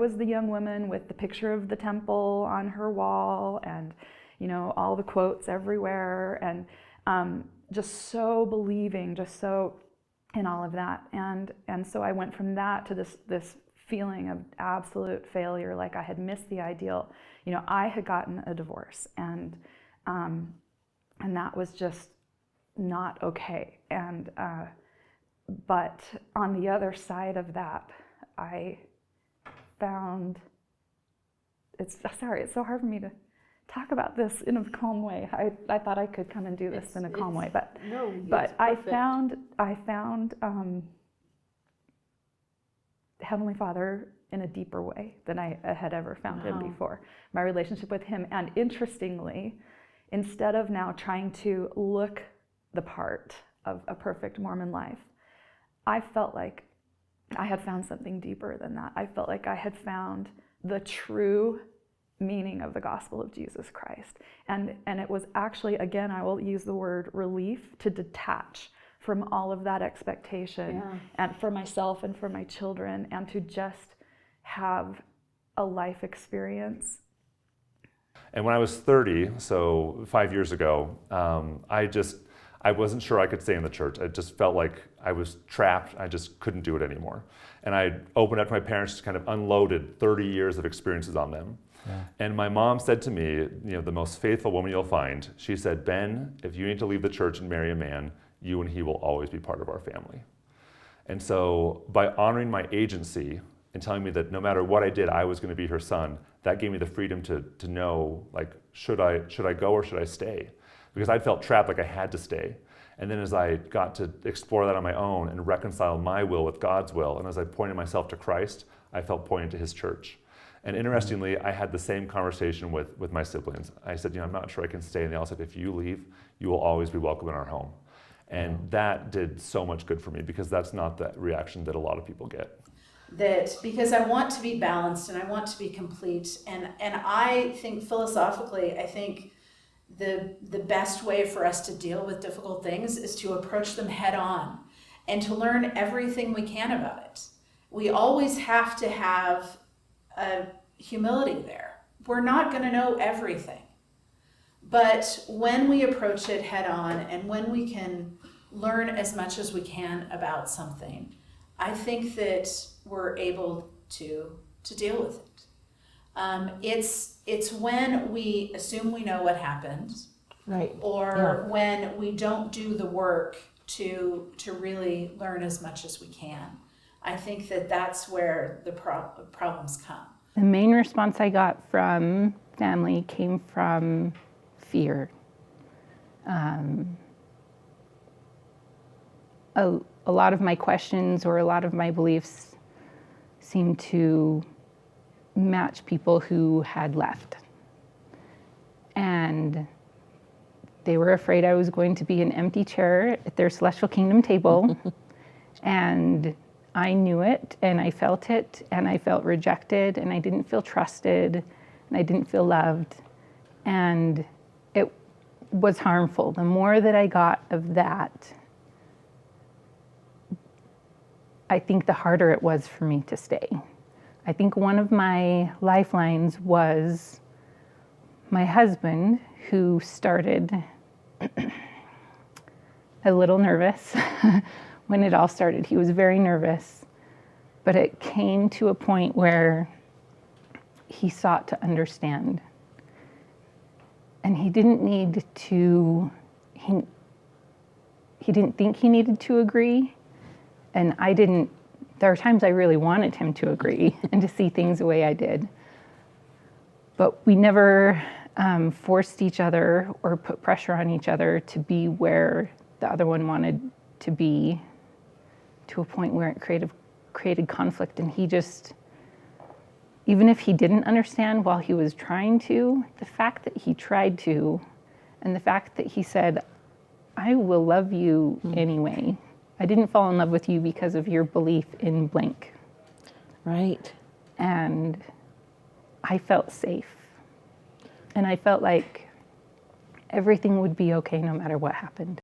was the young woman with the picture of the temple on her wall, and all the quotes everywhere, and just so believing, just so in all of that. And so I went from that to this feeling of absolute failure, like I had missed the ideal. I had gotten a divorce, and that was just not okay. And but on the other side of that, I found it's so hard for me to talk about this in a calm way. I thought I could come and do this in a calm way, but I found Heavenly Father in a deeper way than I had ever found him before. My relationship with him, and interestingly, instead of now trying to look the part of a perfect Mormon life, I felt like I had found something deeper than that. I felt like I had found the true meaning of the gospel of Jesus Christ. And it was actually, again, I will use the word relief, to detach from all of that expectation, and for myself and for my children, and to just have a life experience. And when I was 30, so 5 years ago, I wasn't sure I could stay in the church. I just felt like I was trapped. I just couldn't do it anymore. And I opened up to my parents, kind of unloaded 30 years of experiences on them. Yeah. And my mom said to me, the most faithful woman you'll find, she said, "Ben, if you need to leave the church and marry a man, you and he will always be part of our family." And so by honoring my agency and telling me that no matter what I did, I was going to be her son, that gave me the freedom to know, like, should I go or should I stay? Because I felt trapped, like I had to stay. And then as I got to explore that on my own and reconcile my will with God's will, and as I pointed myself to Christ, I felt pointed to his church. And interestingly, I had the same conversation with my siblings. I said, I'm not sure I can stay. And they all said, "If you leave, you will always be welcome in our home." And that did so much good for me, because that's not the reaction that a lot of people get. That because I want to be balanced and I want to be complete. And I think philosophically, I think the best way for us to deal with difficult things is to approach them head on and to learn everything we can about it. We always have to have a humility there. We're not going to know everything. But when we approach it head on, and when we can learn as much as we can about something, I think that we're able to deal with it. It's when we assume we know what happened, right, or when we don't do the work to really learn as much as we can. I think that's where the problems come. The main response I got from family came from fear. A lot of my questions or a lot of my beliefs seemed to match people who had left. And they were afraid I was going to be an empty chair at their celestial kingdom table. And I knew it, and I felt it, and I felt rejected, and I didn't feel trusted, and I didn't feel loved. And it was harmful. The more that I got of that, I think the harder it was for me to stay. I think one of my lifelines was my husband, who started a little nervous when it all started. He was very nervous, but it came to a point where he sought to understand. And he didn't need to, he didn't think he needed to agree. And I didn't, there are times I really wanted him to agree and to see things the way I did. But we never forced each other or put pressure on each other to be where the other one wanted to be, to a point where it created conflict. And he just, even if he didn't understand while he was trying to, the fact that he tried to, and the fact that he said, "I will love you anyway. I didn't fall in love with you because of your belief in blank." Right. And I felt safe. And I felt like everything would be okay no matter what happened.